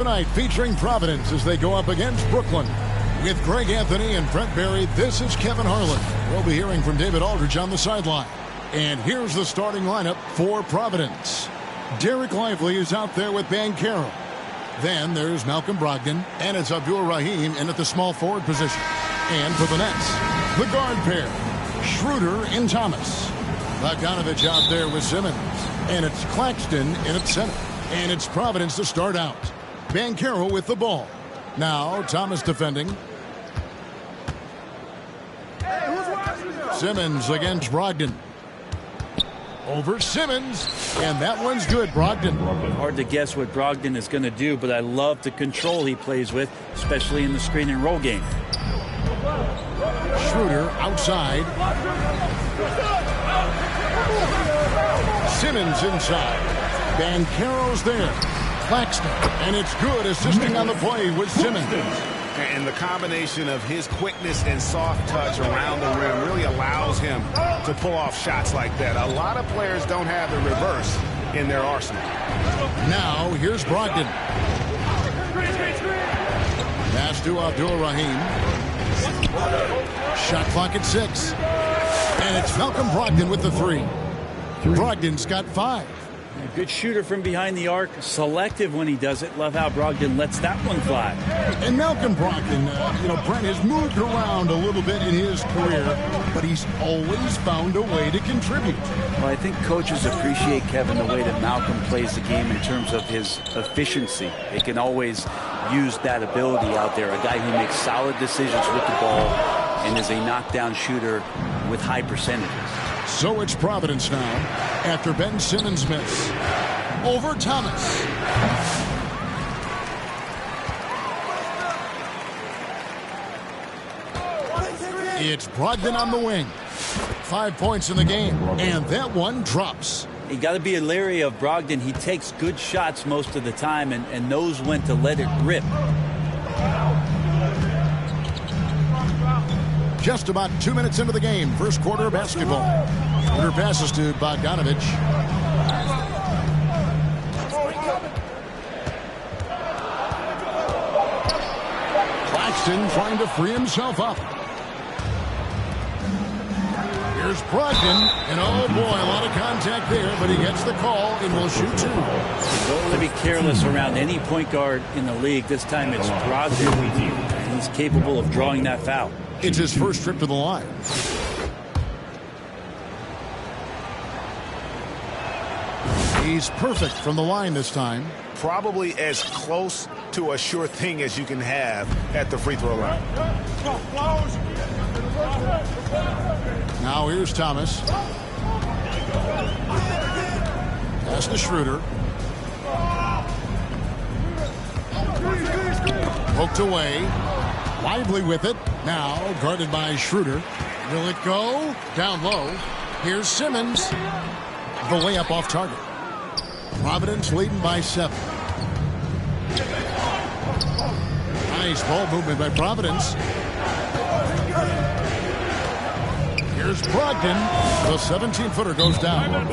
Tonight featuring Providence as they go up against Brooklyn. With Greg Anthony and Brent Barry, this is Kevin Harlan. We'll be hearing from David Aldridge on the sideline. And here's the starting lineup for Providence. Derek Lively is out there with Banchero. Then there's Malcolm Brogdon, and it's Abdul Rahim in at the small forward position. And for the Nets, the guard pair, Schroeder and Thomas. Bogdanovich out there with Simmons. And it's Claxton in at center. And it's Providence to start out. Banchero with the ball. Now Thomas defending. Simmons against Brogdon. Over Simmons. And that one's good, Brogdon. Hard to guess what Brogdon is going to do, but I love the control he plays with, especially in the screen and roll game. Schroeder outside. Simmons inside. Banchero's there. Claxton, and it's good, assisting on the play with Simmons. And the combination of his quickness and soft touch around the rim really allows him to pull off shots like that. A lot of players don't have the reverse in their arsenal. Now, here's Brogdon. Pass to Abdul Rahim. Shot clock at 6. And it's Malcolm Brogdon with the 3. Brogdon's got 5. A good shooter from behind the arc, selective when he does it. Love how Brogdon lets that one fly. And Malcolm Brogdon, Brent has moved around a little bit in his career, but he's always found a way to contribute. Well, I think coaches appreciate, Kevin, the way that Malcolm plays the game in terms of his efficiency. They can always use that ability out there. A guy who makes solid decisions with the ball and is a knockdown shooter with high percentages. So it's Providence now after Ben Simmons' miss. Over Thomas. It's Brogdon on the wing. 5 points in the game, and that one drops. You got to be leery of Brogdon. He takes good shots most of the time and knows when to let it rip. Just about 2 minutes into the game, first quarter of basketball. Schroeder passes to Bogdanovich. Claxton trying to free himself up. Here's Brogdon, and oh boy, a lot of contact there, but he gets the call and will shoot 2. Don't be careless around any point guard in the league. This time it's Brogdon. He's capable of drawing that foul. It's his first trip to the line. He's perfect from the line this time. Probably as close to a sure thing as you can have at the free throw line. Now here's Thomas. Pass to Schroeder. Poked away. Lively with it. Now guarded by Schroeder. Will it go? Down low. Here's Simmons. The layup off target. Providence leading by 7. Nice ball movement by Providence. Here's Brogdon. The 17-footer goes down.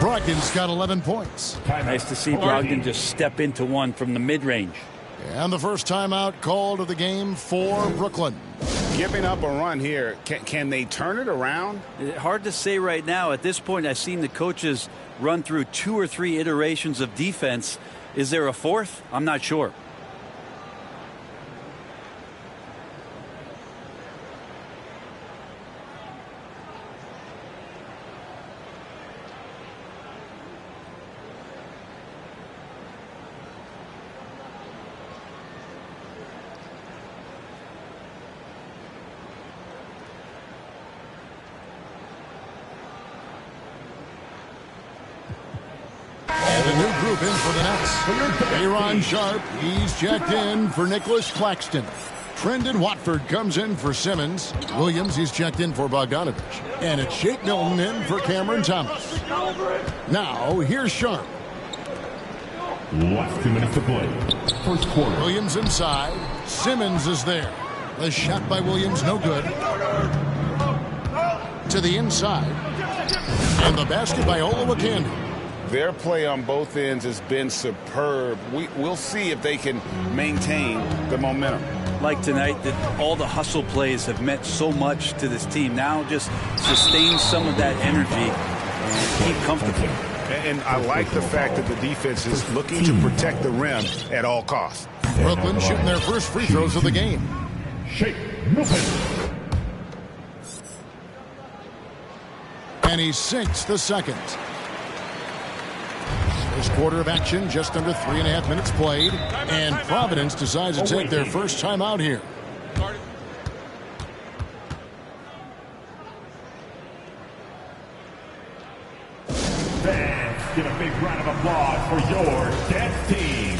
Brogdon's got 11 points. Nice to see Brogdon just step into one from the mid-range. And the first timeout called of the game for Brooklyn. Giving up a run here. Can they turn it around? Hard to say right now. At this point, I've seen the coaches run through 2 or 3 iterations of defense. Is there a 4th? I'm not sure. And a new group in for the Nets. Aaron Sharp, he's checked in for Nicholas Claxton. Trendon Watford comes in for Simmons. Williams, he's checked in for Bogdanovich. And it's Shake Milton in for Cameron Thomas. Now, here's Sharp. Last 2 minutes to play. First quarter. Williams inside. Simmons is there. The shot by Williams, no good. To the inside. And the basket by Olowokandi. Their play on both ends has been superb. We'll see if they can maintain the momentum. Like tonight, that all the hustle plays have meant so much to this team. Now just sustain some of that energy and keep comfortable. And I like the fact that the defense is looking to protect the rim at all costs. Brooklyn shooting their first free throws of the game. And he sinks the second. This quarter of action, just under 3.5 minutes played. And Providence decides to take their first time out here. Fans, give a big round of applause for your dance team.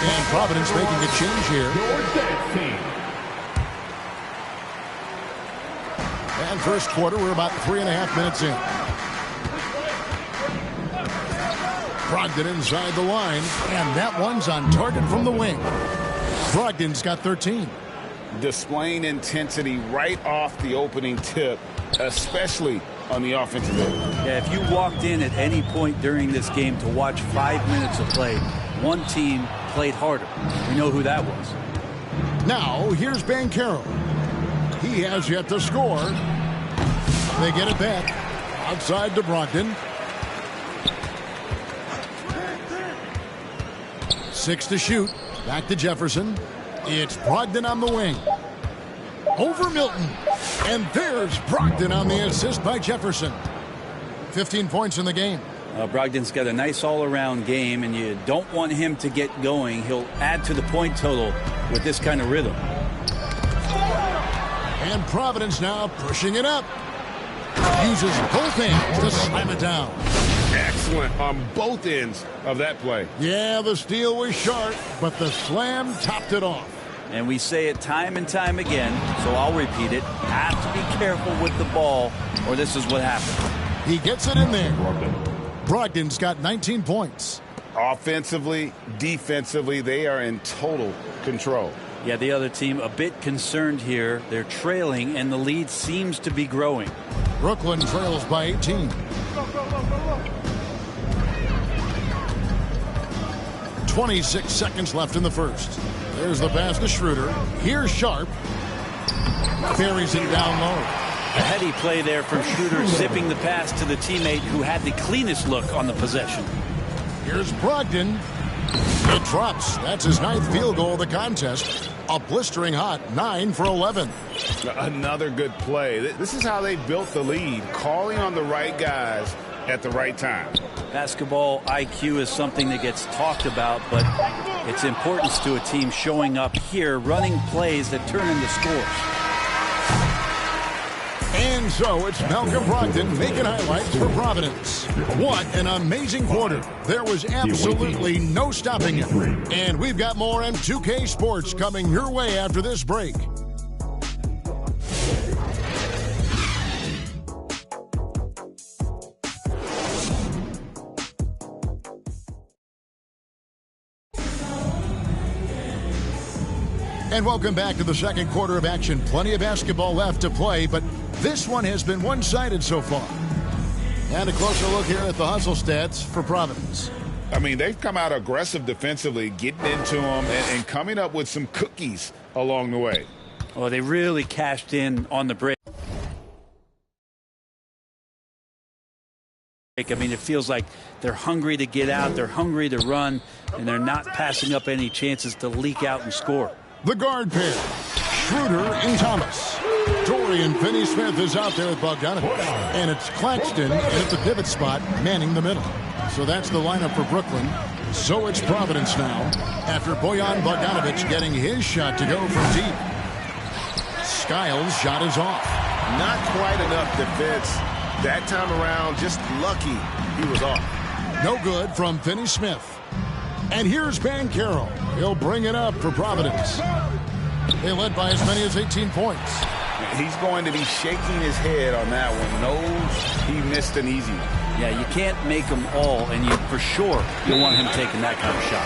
And Providence making a change here. Your dance team. And first quarter, we're about 3.5 minutes in. Brogdon inside the line, and that one's on target from the wing. Brogdon's got 13. Displaying intensity right off the opening tip, especially on the offensive end. Yeah, if you walked in at any point during this game to watch 5 minutes of play, one team played harder. We know who that was. Now, here's Banchero. He has yet to score. They get it back. Outside to Brogdon. 6 to shoot. Back to Jefferson. It's Brogdon on the wing. Over Milton. And there's Brogdon on the assist by Jefferson. 15 points in the game. Brogdon's got a nice all-around game, and you don't want him to get going. He'll add to the point total with this kind of rhythm. And Providence now pushing it up. Uses both hands to slam it down. Excellent on both ends of that play. Yeah, the steal was sharp, but the slam topped it off. And we say it time and time again, so I'll repeat it. Have to be careful with the ball, or this is what happens. He gets it in there. Brogdon's got 19 points. Offensively, defensively, they are in total control. Yeah, the other team a bit concerned here. They're trailing, and the lead seems to be growing. Brooklyn trails by 18. 26 seconds left in the first. There's the pass to Schroeder. Here's Sharp. Buries it down low. A heady play there from Schroeder, zipping the pass to the teammate who had the cleanest look on the possession. Here's Brogdon. It drops. That's his 9th field goal of the contest. A blistering hot 9 for 11. Another good play. This is how they built the lead, calling on the right guys at the right time. Basketball IQ is something that gets talked about, but its importance to a team showing up here, running plays that turn into scores. And so it's Malcolm Brogdon making highlights for Providence. What an amazing quarter. There was absolutely no stopping it. And we've got more M2K Sports coming your way after this break. And welcome back to the second quarter of action. Plenty of basketball left to play, but this one has been one-sided so far. And a closer look here at the hustle stats for Providence. I mean, they've come out aggressive defensively, getting into them and coming up with some cookies along the way. Oh, they really cashed in on the break. I mean, it feels like they're hungry to get out, they're hungry to run, and they're not passing up any chances to leak out and score. The guard pair, Schroeder and Thomas. Dorian Finney-Smith is out there with Bogdanovich. And it's Claxton at the pivot spot, manning the middle. So that's the lineup for Brooklyn. So it's Providence now, after Bojan Bogdanovich getting his shot to go from deep. Skiles' shot is off. Not quite enough defense that time around. Just lucky he was off. No good from Finney-Smith. And here's Banchero. He'll bring it up for Providence. They led by as many as 18 points. He's going to be shaking his head on that one. Knows he missed an easy one. Yeah, you can't make them all, and you for sure you want him taking that kind of shot.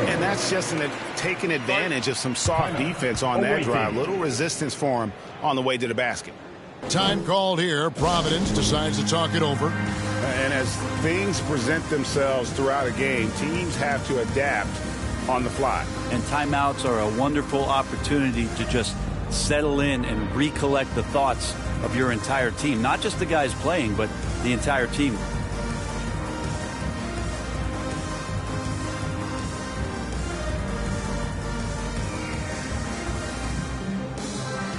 And that's just taking advantage of some soft defense on that drive. Little resistance for him on the way to the basket. Time called here. Providence decides to talk it over. And as things present themselves throughout a game, teams have to adapt on the fly. And timeouts are a wonderful opportunity to just settle in and recollect the thoughts of your entire team. Not just the guys playing, but the entire team.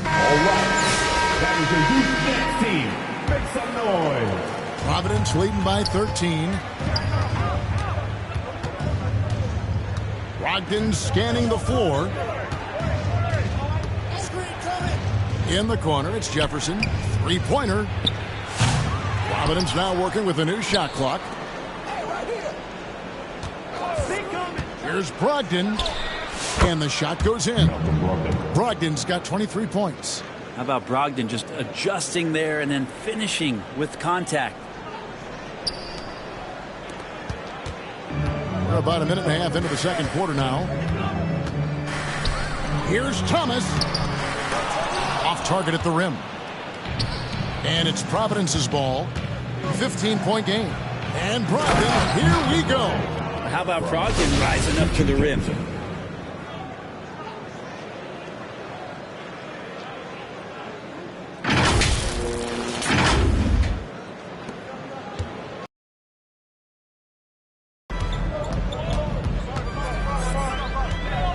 All right. That is your youth next team. Make some noise. Providence leading by 13. Brogdon scanning the floor. In the corner, it's Jefferson. Three-pointer. Providence now working with a new shot clock. Here's Brogdon. And the shot goes in. Brogdon's got 23 points. How about Brogdon just adjusting there and then finishing with contact? We're about a minute and a half into the second quarter now. Here's Thomas. Off target at the rim. And it's Providence's ball. 15-point game. And Brogdon, here we go. How about Brogdon rising up to the rim?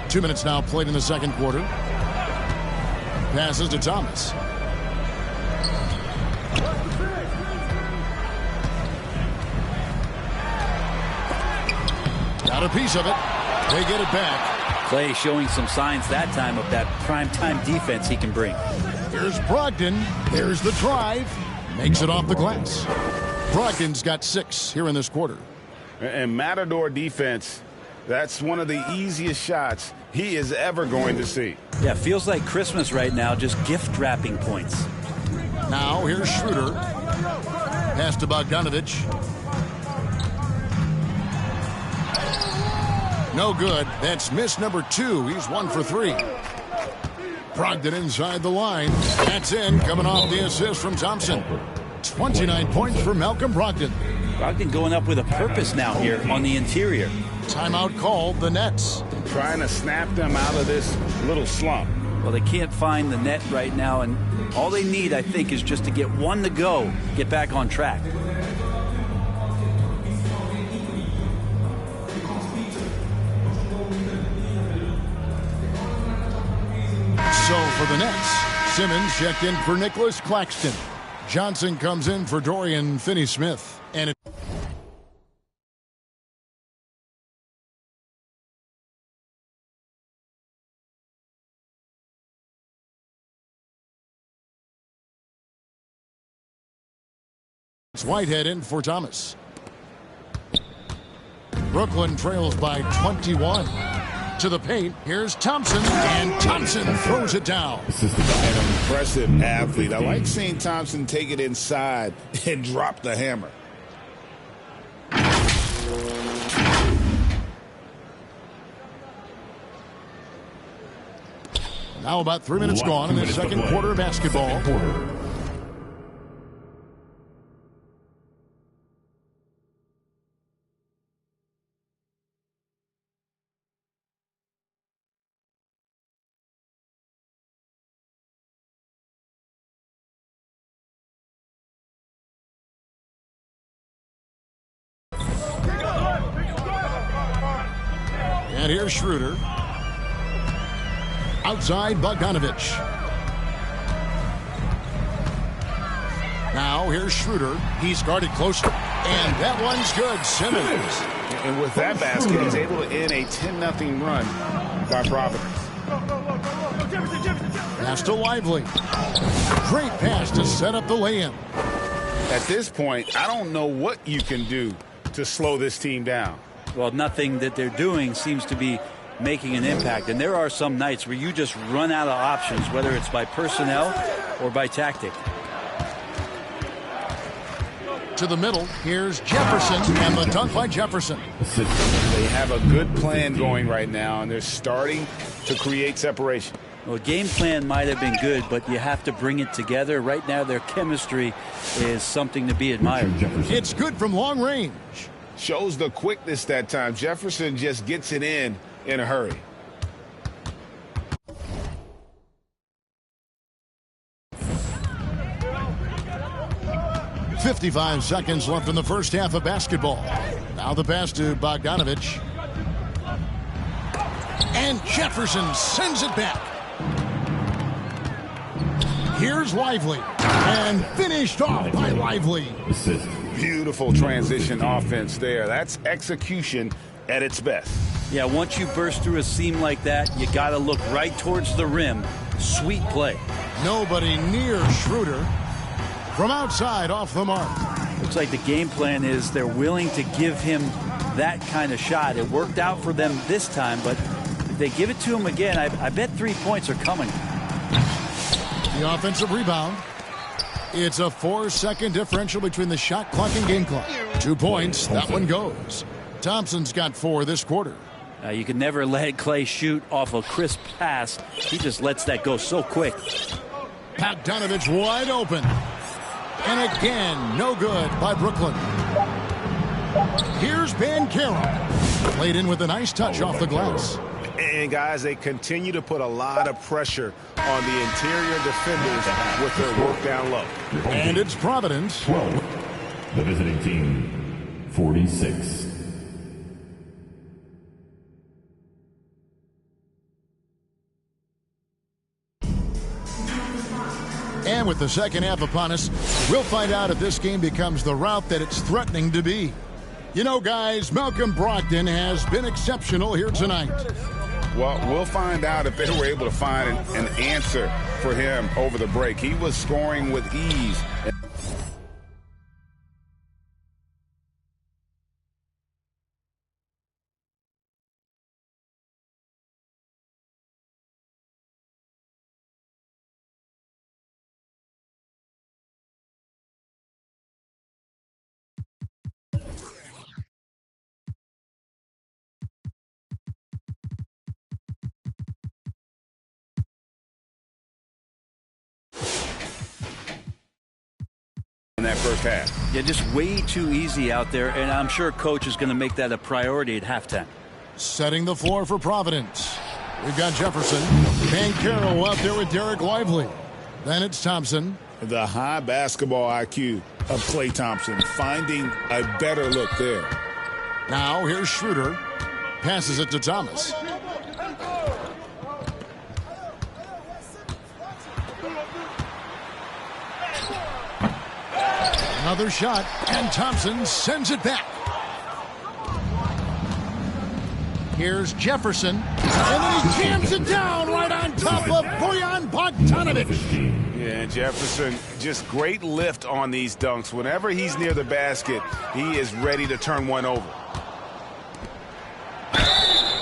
Two minutes now played in the second quarter. Passes to Thomas. Got a piece of it. They get it back. Clay showing some signs that time of that primetime defense he can bring. Here's Brogdon. There's the drive. Makes it off the glass. Brogdon's got 6 here in this quarter. And Matador defense, that's one of the easiest shots he is ever going to see. Yeah, feels like Christmas right now, just gift wrapping points. Now here's Schroeder. Pass to Bogdanovich. No good. That's miss number 2. He's 1 for 3. Brogdon inside the line. That's in, coming off the assist from Thompson. 29 points for Malcolm Brogdon. Brogdon going up with a purpose now here on the interior. Timeout called, the Nets. Trying to snap them out of this little slump. Well, they can't find the net right now, and all they need, I think, is just to get one to go, get back on track. So for the Nets, Simmons checked in for Nicholas Claxton. Johnson comes in for Dorian Finney-Smith. And it's Whitehead in for Thomas. Brooklyn trails by 21. To the paint, here's Thompson, and Thompson throws it down. An impressive athlete. I like seeing Thompson take it inside and drop the hammer. Now about 3 minutes gone in the second quarter of basketball. And here's Schroeder. Outside Bogdanovich. Now here's Schroeder. He's guarded closely. And that one's good. Simmons. And with that basket, he's able to end a 10-0 run by Providence. Pass to Lively. Great pass to set up the lay-in. At this point, I don't know what you can do to slow this team down. Well, nothing that they're doing seems to be making an impact. And there are some nights where you just run out of options, whether it's by personnel or by tactic. To the middle, here's Jefferson, and the dunk by Jefferson. They have a good plan going right now, and they're starting to create separation. Well, game plan might have been good, but you have to bring it together. Right now, their chemistry is something to be admired. It's good from long range. Shows the quickness that time. Jefferson just gets it in a hurry. .55 seconds left in the first half of basketball. Now the pass to Bogdanovich. And Jefferson sends it back. Here's Lively, and finished off by Lively. Beautiful transition offense there. That's execution at its best. Yeah, once you burst through a seam like that, you got to look right towards the rim. Sweet play. Nobody near Schroeder. From outside, off the mark. Looks like the game plan is they're willing to give him that kind of shot. It worked out for them this time, but if they give it to him again, I bet 3 points are coming. The offensive rebound. It's a 4-second differential between the shot clock and game clock. 2 points. That one goes. Thompson's got 4 this quarter. You can never let Clay shoot off a crisp pass. He just lets that go so quick. Bogdanovich wide open. And again, no good by Brooklyn. Here's Banchero. Played in with a nice touch off the glass. And, guys, they continue to put a lot of pressure on the interior defenders with their work down low. And it's Providence. 12. The visiting team, 46. And with the second half upon us, we'll find out if this game becomes the rout that it's threatening to be. You know, guys, Malcolm Brogdon has been exceptional here tonight. Well, we'll find out if they were able to find an answer for him over the break. He was scoring with ease. In that first half. Yeah, just way too easy out there, and I'm sure coach is going to make that a priority at halftime. Setting the floor for Providence. We've got Jefferson. Banchero out there with Derek Lively. Then it's Thompson. The high basketball IQ of Klay Thompson, finding a better look there. Now here's Schroeder. Passes it to Thomas. Another shot, and Thompson sends it back. Here's Jefferson, and then he jams it down right on top of Bojan Bogdanovich. Yeah, Jefferson, just great lift on these dunks. Whenever he's near the basket, he is ready to turn one over.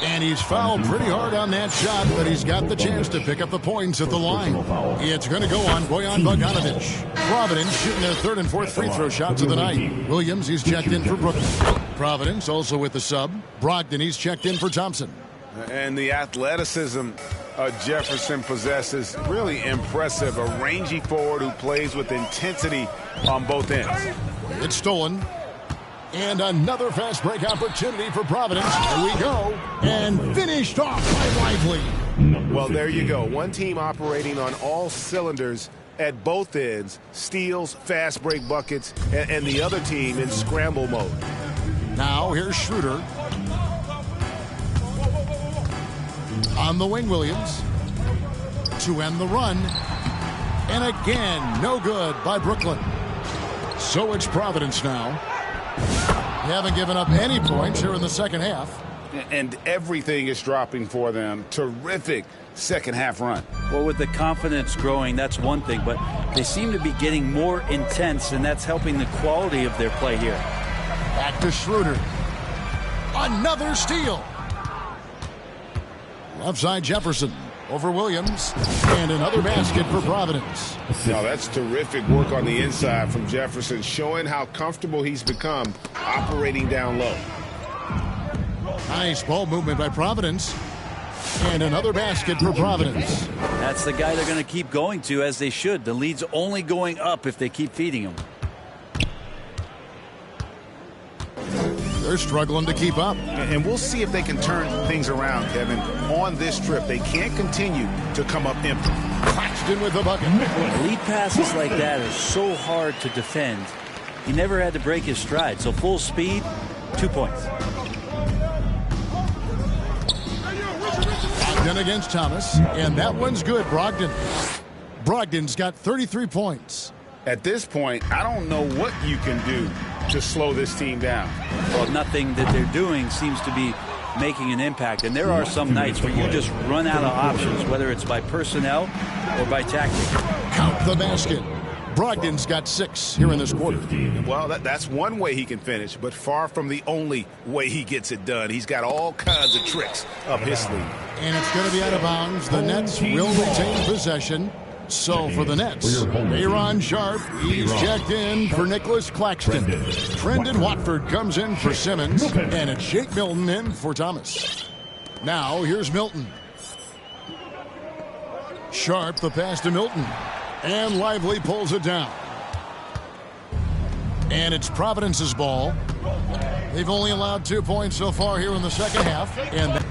And he's fouled pretty hard on that shot, but he's got the chance to pick up the points at the line. It's going to go on Bojan Bogdanovich. Providence shooting their third and fourth free throw shots of the night. Williams, he's checked in for Brooklyn. Providence also with the sub. Brogdon, he's checked in for Thompson. And the athleticism Jefferson possesses, really impressive. A rangy forward who plays with intensity on both ends. It's stolen. And another fast break opportunity for Providence. Here we go. And finished off by Lively. Well, there you go. One team operating on all cylinders at both ends. Steals, fast break buckets, and the other team in scramble mode. Now here's Schroeder. On the wing, Williams. To end the run. And again, no good by Brooklyn. So it's Providence now. They haven't given up any points here in the second half. And everything is dropping for them. Terrific second half run. Well, with the confidence growing, that's one thing, but they seem to be getting more intense, and that's helping the quality of their play here. Back to Schroeder. Another steal. Left side Jefferson over Williams. And another basket for Providence. Now that's terrific work on the inside from Jefferson, showing how comfortable he's become operating down low. Nice ball movement by Providence. And another basket for Providence. That's the guy they're going to keep going to, as they should. The lead's only going up if they keep feeding him. They're struggling to keep up. And we'll see if they can turn things around, Kevin. On this trip, they can't continue to come up empty. Claxton with the bucket. Lead passes like that are so hard to defend. He never had to break his stride, so full speed, 2 points. Brogdon against Thomas, and that one's good. Brogdon's got 33 points. At this point, I don't know what you can do to slow this team down. Well, nothing that they're doing seems to be making an impact, and there are some nights where you just run out of options, whether it's by personnel or by tactic. Count the basket. Brogdon's got 6 here in this quarter. Well, that's one way he can finish, but far from the only way he gets it done. He's got all kinds of tricks up his sleeve. And it's going to be out of bounds. The Nets will retain possession. So for the Nets, Aaron Sharp, he's checked in for Nicholas Claxton. Trendon Watford comes in for Simmons, and it's Jake Milton in for Thomas. Now here's Milton. Sharp, the pass to Milton. And Lively pulls it down. And it's Providence's ball. They've only allowed 2 points so far here in the second half. And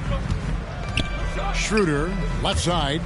Schroeder, left side.